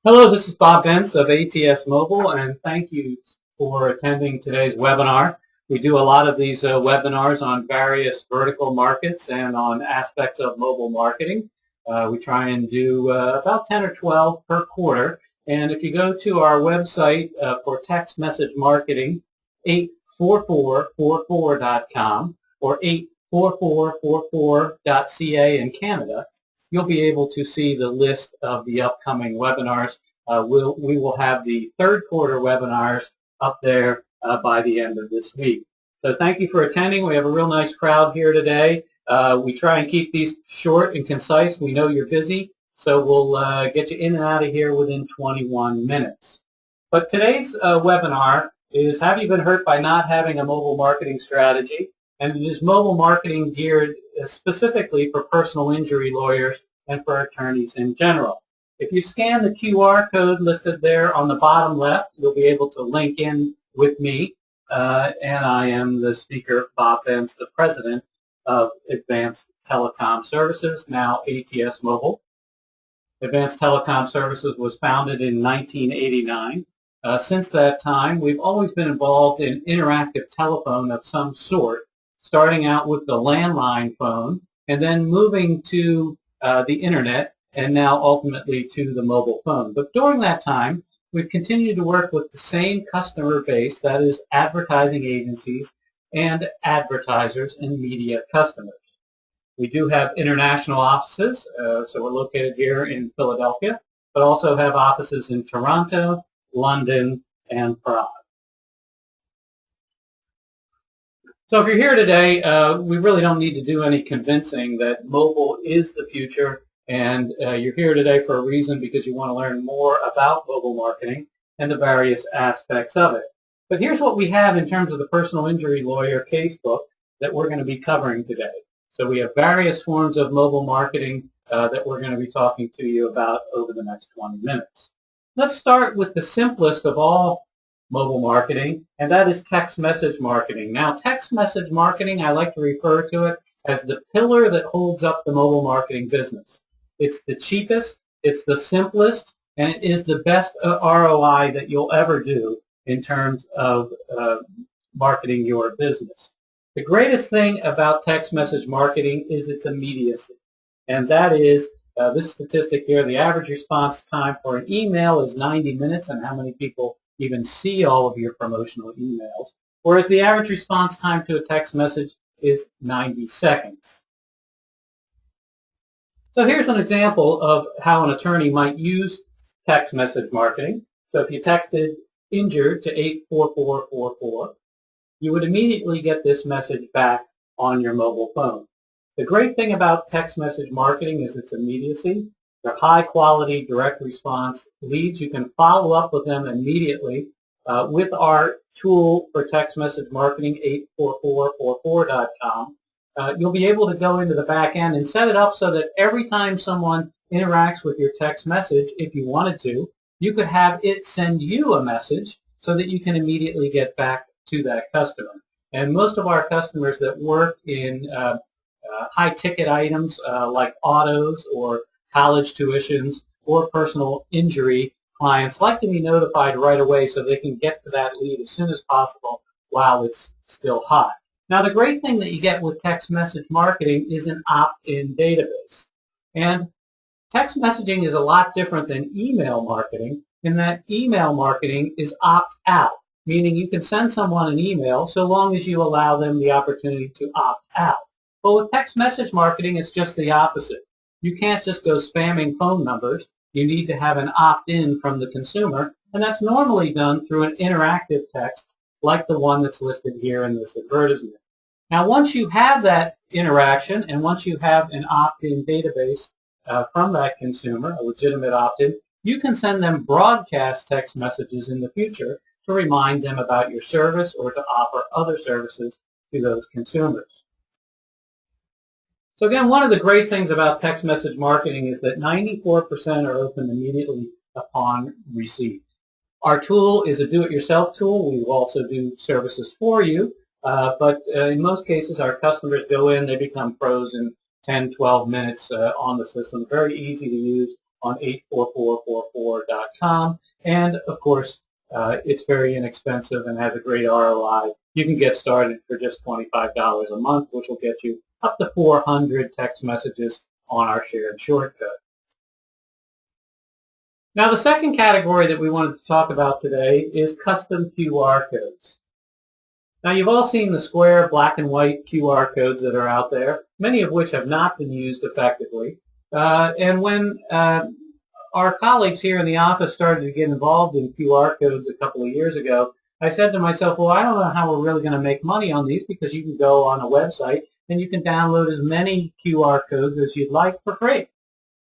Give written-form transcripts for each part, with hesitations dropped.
Hello, this is Bob Bentz of ATS Mobile, and thank you for attending today's webinar. We do a lot of these webinars on various vertical markets and on aspects of mobile marketing. We try and do about 10 or 12 per quarter. And if you go to our website for text message marketing, 84444.com or 84444.ca in Canada, you'll be able to see the list of the upcoming webinars. We will have the third quarter webinars up there by the end of this week. So thank you for attending. We have a real nice crowd here today. We try and keep these short and concise. We know you're busy, so we'll get you in and out of here within 21 minutes. But today's webinar is, have you been hurt by not having a mobile marketing strategy? And it is mobile marketing geared specifically for personal injury lawyers and for attorneys in general. If you scan the QR code listed there on the bottom left, you'll be able to link in with me. And I am the speaker, Bob Bentz, the president of Advanced Telecom Services, now ATS Mobile. Advanced Telecom Services was founded in 1989. Since that time, we've always been involved in interactive telephone of some sort, starting out with the landline phone and then moving to the internet and now ultimately to the mobile phone. But during that time, we've continued to work with the same customer base, that is advertising agencies and advertisers and media customers. We do have international offices, so we're located here in Philadelphia, but also have offices in Toronto, London, and Prague. So if you're here today, we really don't need to do any convincing that mobile is the future, and you're here today for a reason, because you want to learn more about mobile marketing and the various aspects of it. But here's what we have in terms of the personal injury lawyer casebook that we're going to be covering today. So we have various forms of mobile marketing that we're going to be talking to you about over the next 20 minutes. Let's start with the simplest of all mobile marketing, and that is text message marketing. Now, text message marketing, I like to refer to it as the pillar that holds up the mobile marketing business. It's the cheapest, it's the simplest, and it is the best ROI that you'll ever do in terms of marketing your business. The greatest thing about text message marketing is its immediacy, and that is this statistic here: the average response time for an email is 90 minutes, and how many people even see all of your promotional emails, whereas the average response time to a text message is 90 seconds. So here's an example of how an attorney might use text message marketing. So if you texted injured to 84444, you would immediately get this message back on your mobile phone. The great thing about text message marketing is its immediacy. They're high-quality, direct response leads. You can follow up with them immediately with our tool for text message marketing, 84444.com. You'll be able to go into the back end and set it up so that every time someone interacts with your text message, if you wanted to, you could have it send you a message so that you can immediately get back to that customer. And most of our customers that work in high-ticket items like autos or college tuitions or personal injury clients like to be notified right away so they can get to that lead as soon as possible while it's still hot. Now, the great thing that you get with text message marketing is an opt-in database. And text messaging is a lot different than email marketing in that email marketing is opt-out, meaning you can send someone an email so long as you allow them the opportunity to opt out. But with text message marketing, it's just the opposite. You can't just go spamming phone numbers. You need to have an opt-in from the consumer, and that's normally done through an interactive text like the one that's listed here in this advertisement. Now, once you have that interaction and once you have an opt-in database from that consumer, a legitimate opt-in, you can send them broadcast text messages in the future to remind them about your service or to offer other services to those consumers. So again, one of the great things about text message marketing is that 94% are opened immediately upon receipt. Our tool is a do-it-yourself tool. We will also do services for you, but in most cases our customers go in, they become pros in 10, 12 minutes on the system. Very easy to use, on 84444.com. And, of course, it's very inexpensive and has a great ROI. You can get started for just $25 a month, which will get you up to 400 text messages on our shared shortcut. Now, the second category that we wanted to talk about today is custom QR codes. Now, you've all seen the square black and white QR codes that are out there, many of which have not been used effectively. And when our colleagues here in the office started to get involved in QR codes a couple of years ago, I said to myself, well, I don't know how we're really going to make money on these, because you can go on a website and you can download as many QR codes as you'd like for free.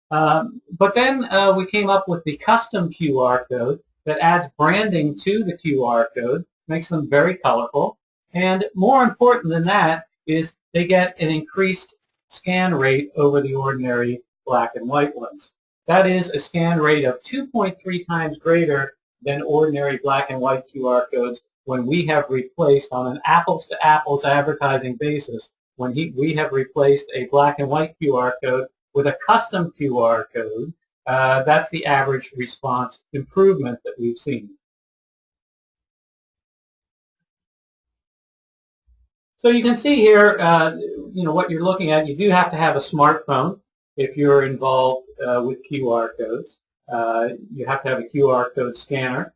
But then we came up with the custom QR code that adds branding to the QR code, makes them very colorful, and more important than that is they get an increased scan rate over the ordinary black and white ones. That is a scan rate of 2.3 times greater than ordinary black and white QR codes when we have replaced, on an apples-to-apples advertising basis, when we have replaced a black and white QR code with a custom QR code. That's the average response improvement that we've seen. So you can see here, what you're looking at. You do have to have a smartphone if you're involved with QR codes. You have to have a QR code scanner.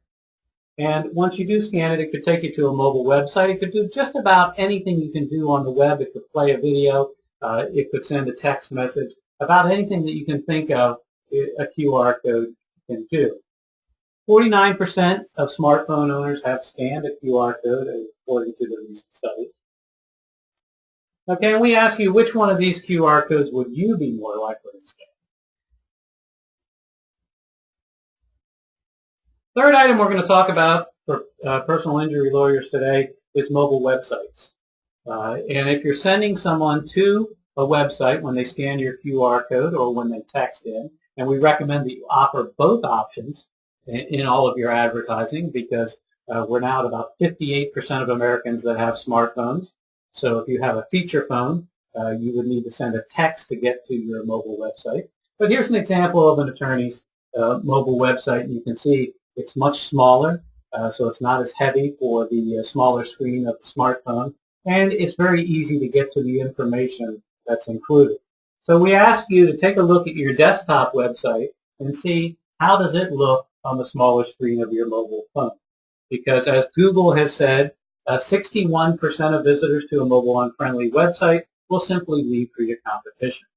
And once you do scan it, it could take you to a mobile website. It could do just about anything you can do on the web. It could play a video. It could send a text message. About anything that you can think of, a QR code can do. 49% of smartphone owners have scanned a QR code, according to the recent studies. Okay, and we ask you, which one of these QR codes would you be more likely to scan? Third item we're going to talk about for personal injury lawyers today is mobile websites. And if you're sending someone to a website when they scan your QR code or when they text in, and we recommend that you offer both options in all of your advertising, because we're now at about 58% of Americans that have smartphones. So if you have a feature phone, you would need to send a text to get to your mobile website. But here's an example of an attorney's mobile website, and you can see it's much smaller, so it's not as heavy for the smaller screen of the smartphone, and it's very easy to get to the information that's included. So we ask you to take a look at your desktop website and see how does it look on the smaller screen of your mobile phone. Because as Google has said, 61% of visitors to a mobile unfriendly website will simply leave for your competition.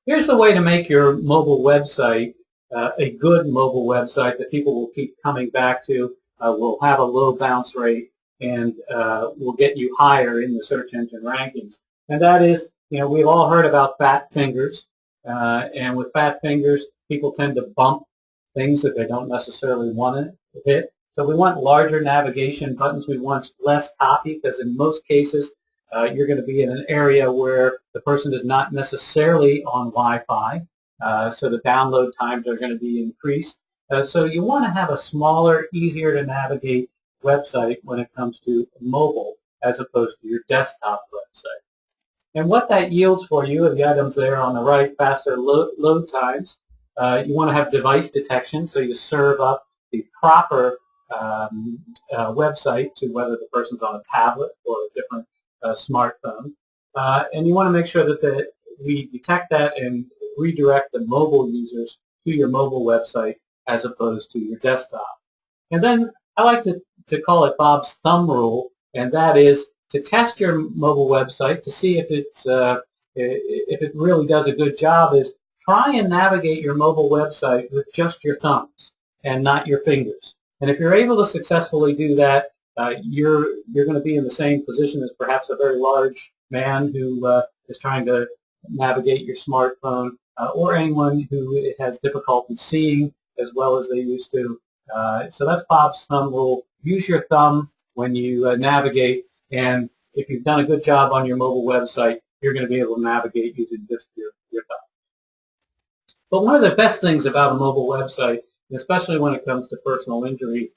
Here's the way to make your mobile website a good mobile website that people will keep coming back to, will have a low bounce rate, and will get you higher in the search engine rankings. And that is, we've all heard about fat fingers, and with fat fingers, people tend to bump things that they don't necessarily want to hit. So we want larger navigation buttons. We want less copy, because in most cases, you're going to be in an area where the person is not necessarily on Wi-Fi, so the download times are going to be increased. So you want to have a smaller, easier to navigate website when it comes to mobile as opposed to your desktop website. And what that yields for you are the items there on the right: faster load times. You want to have device detection, so you serve up the proper website to whether the person's on a tablet or a different smartphone. And you want to make sure that we detect that and redirect the mobile users to your mobile website as opposed to your desktop. And then I like to call it Bob's thumb rule, and that is to test your mobile website to see if it really does a good job. Is try and navigate your mobile website with just your thumbs and not your fingers. And if you're able to successfully do that, you're going to be in the same position as perhaps a very large man who is trying to navigate your smartphone, or anyone who has difficulty seeing as well as they used to. So that's Bob's thumb rule. Use your thumb when you navigate, and if you've done a good job on your mobile website, you're going to be able to navigate using just your thumb. But one of the best things about a mobile website, especially when it comes to personal injury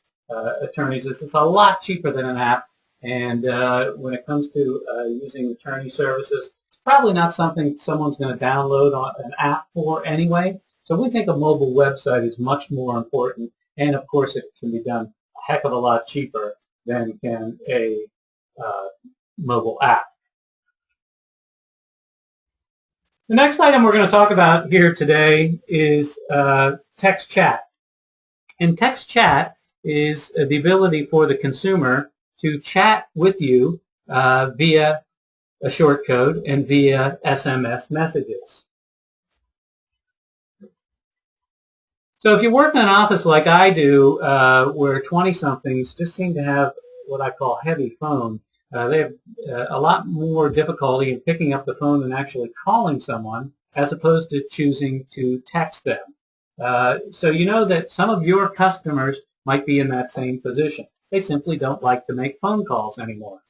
attorneys, is it's a lot cheaper than an app. And when it comes to using attorney services, it's probably not something someone's going to download on an app for anyway. So we think a mobile website is much more important, and of course it can be done a heck of a lot cheaper than can a mobile app. The next item we're going to talk about here today is text chat. And text chat is the ability for the consumer to chat with you via a short code and via SMS messages. So if you work in an office like I do, where 20-somethings just seem to have what I call heavy phone, they have a lot more difficulty in picking up the phone and actually calling someone as opposed to choosing to text them. So you know that some of your customers might be in that same position. They simply don't like to make phone calls anymore.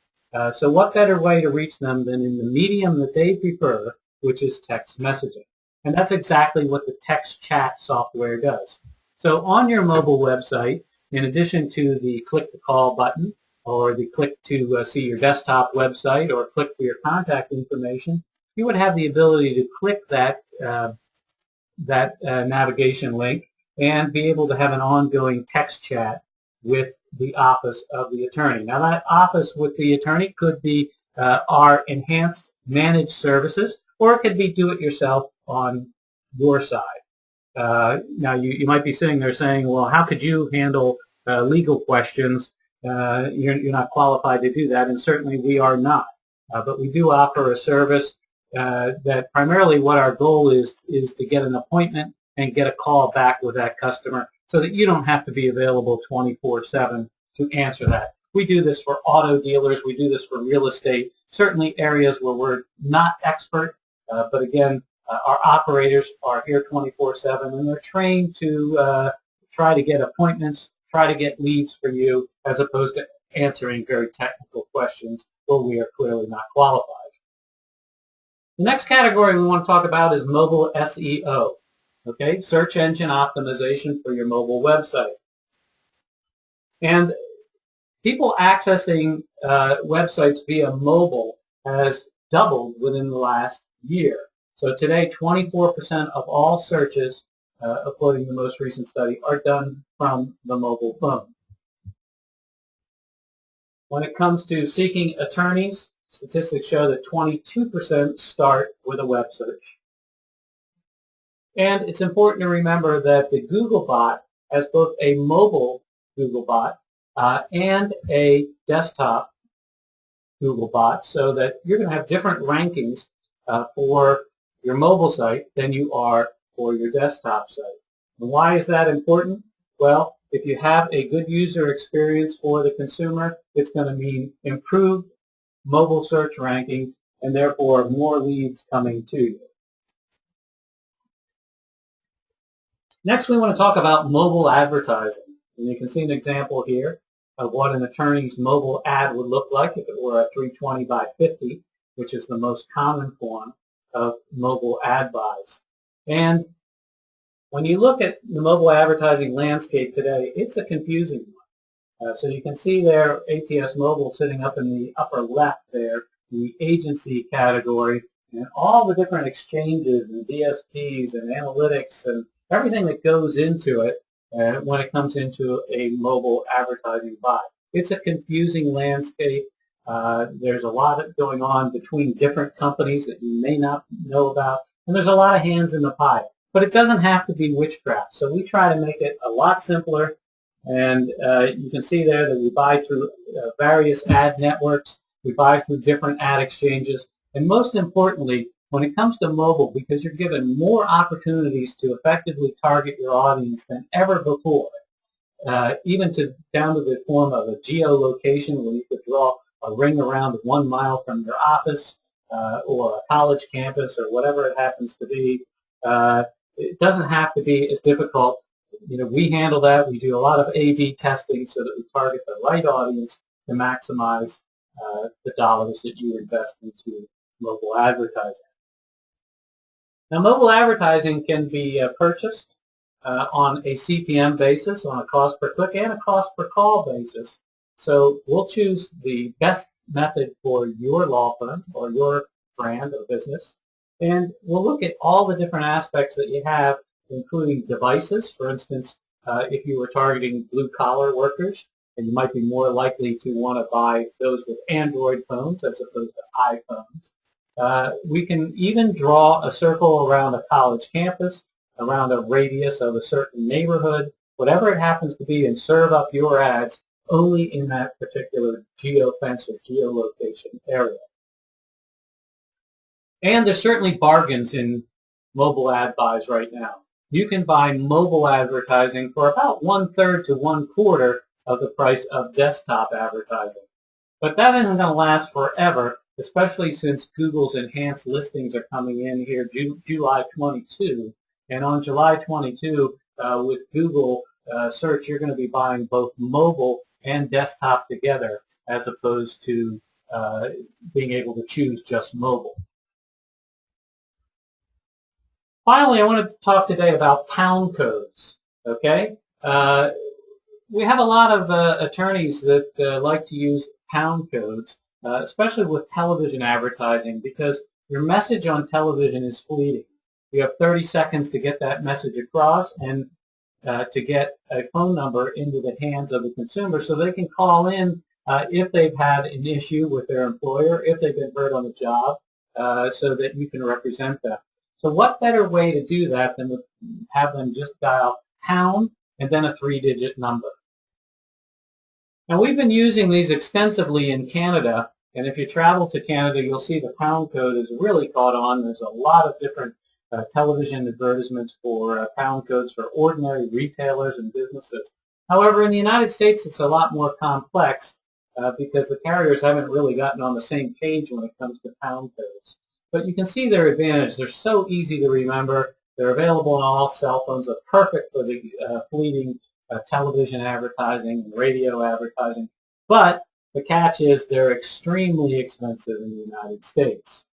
So what better way to reach them than in the medium that they prefer, which is text messaging. And that's exactly what the text chat software does. So on your mobile website, in addition to the click to call button, or the click to see your desktop website, or click for your contact information, you would have the ability to click that navigation link and be able to have an ongoing text chat with the office of the attorney. Now that office with the attorney could be our enhanced managed services, or it could be do-it-yourself on your side. Now you might be sitting there saying, well, how could you handle legal questions? You're not qualified to do that, and certainly we are not. But we do offer a service that primarily what our goal is to get an appointment and get a call back with that customer so that you don't have to be available 24/7 to answer that. We do this for auto dealers. We do this for real estate, certainly areas where we're not expert, but again, our operators are here 24/7, and they're trained to try to get appointments, try to get leads for you, as opposed to answering very technical questions where we are clearly not qualified. The next category we want to talk about is mobile SEO, okay, search engine optimization for your mobile website. And people accessing websites via mobile has doubled within the last year. So today, 24% of all searches, according to the most recent study, are done from the mobile phone. When it comes to seeking attorneys, statistics show that 22% start with a web search. And it's important to remember that the Googlebot has both a mobile Googlebot and a desktop Googlebot, so that you're going to have different rankings for your mobile site than you are for your desktop site. And why is that important? Well, if you have a good user experience for the consumer, it's going to mean improved mobile search rankings and therefore more leads coming to you. Next, we want to talk about mobile advertising. And you can see an example here of what an attorney's mobile ad would look like if it were a 320 by 50, which is the most common form of mobile ad buys. And when you look at the mobile advertising landscape today, it's a confusing one. So you can see there ATS Mobile sitting up in the upper left there, the agency category, and all the different exchanges and DSPs and analytics and everything that goes into it when it comes into a mobile advertising buy. It's a confusing landscape. There's a lot going on between different companies that you may not know about, and there's a lot of hands in the pie. But it doesn't have to be witchcraft, so we try to make it a lot simpler. And you can see there that we buy through various ad networks, we buy through different ad exchanges, and most importantly, when it comes to mobile, because you're given more opportunities to effectively target your audience than ever before, even down to the form of a geolocation where you could draw a ring around 1 mile from your office or a college campus or whatever it happens to be. It doesn't have to be as difficult. You know, we handle that. We do a lot of A/B testing so that we target the right audience to maximize the dollars that you invest into mobile advertising. Now, mobile advertising can be purchased on a CPM basis, on a cost per click, and a cost per call basis. So we'll choose the best method for your law firm or your brand or business. And we'll look at all the different aspects that you have, including devices. For instance, if you were targeting blue-collar workers, and you might be more likely to want to buy those with Android phones as opposed to iPhones. We can even draw a circle around a college campus, around a radius of a certain neighborhood, whatever it happens to be, and serve up your ads only in that particular geofence or geolocation area. And there's certainly bargains in mobile ad buys right now. You can buy mobile advertising for about 1/3 to 1/4 of the price of desktop advertising. But that isn't going to last forever, especially since Google's enhanced listings are coming in here July 22. And on July 22, with Google search, you're going to be buying both mobile and desktop together, as opposed to being able to choose just mobile. Finally, I wanted to talk today about pound codes. Okay, we have a lot of attorneys that like to use pound codes, especially with television advertising, because your message on television is fleeting. You have 30 seconds to get that message across and to get a phone number into the hands of the consumer so they can call in if they've had an issue with their employer, if they've been hurt on the job, so that you can represent them. So what better way to do that than to have them just dial pound and then a 3-digit number. Now, we've been using these extensively in Canada, and if you travel to Canada, you'll see the pound code is really caught on. There's a lot of different television advertisements for pound codes for ordinary retailers and businesses. However, in the United States, it's a lot more complex because the carriers haven't really gotten on the same page when it comes to pound codes. But you can see their advantage. They're so easy to remember. They're available on all cell phones. They're perfect for the fleeting television advertising and radio advertising. But the catch is they're extremely expensive in the United States.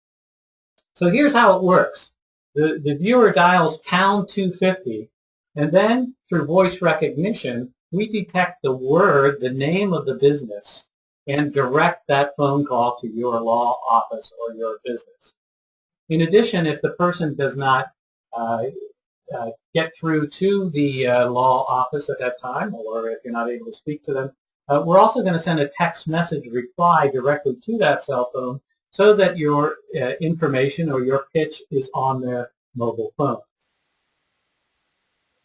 So here's how it works. The viewer dials pound 250, and then through voice recognition, we detect the word, the name of the business, and direct that phone call to your law office or your business. In addition, if the person does not get through to the law office at that time, or if you're not able to speak to them, we're also going to send a text message reply directly to that cell phone so that your information or your pitch is on their mobile phone.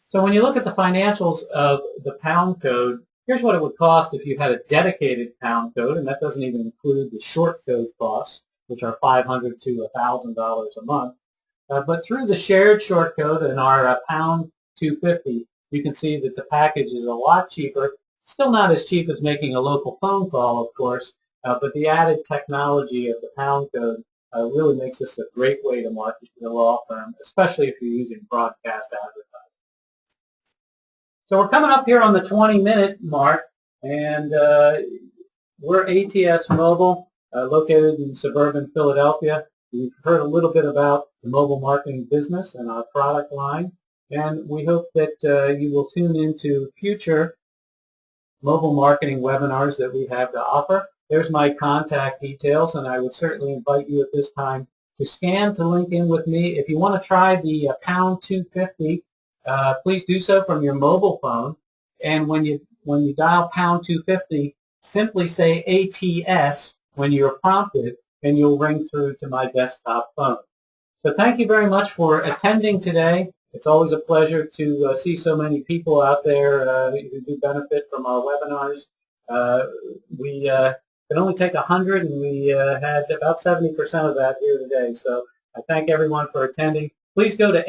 So when you look at the financials of the pound code, here's what it would cost if you had a dedicated pound code, and that doesn't even include the short code costs, which are $500 to $1,000 a month. But through the shared short code and our pound 250, you can see that the package is a lot cheaper. Still not as cheap as making a local phone call, of course, but the added technology of the pound code really makes this a great way to market to the law firm, especially if you're using broadcast advertising. So we're coming up here on the 20-minute mark, and we're ATS Mobile, located in suburban Philadelphia. We've heard a little bit about the mobile marketing business and our product line, and we hope that you will tune into future mobile marketing webinars that we have to offer. There's my contact details, and I would certainly invite you at this time to scan to link in with me. If you want to try the pound 250, please do so from your mobile phone, and when you dial pound 250, simply say ATS when you're prompted, and you'll ring through to my desktop phone. So thank you very much for attending today. It's always a pleasure to see so many people out there who do benefit from our webinars. We can only take 100, and we had about 70% of that here today. So I thank everyone for attending. Please go to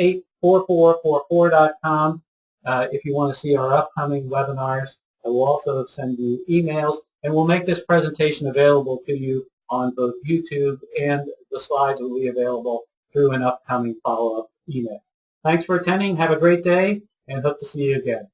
84444.com if you want to see our upcoming webinars. I will also send you emails, and we'll make this presentation available to you on both YouTube, and the slides will be available through an upcoming follow-up email. Thanks for attending. Have a great day, and hope to see you again.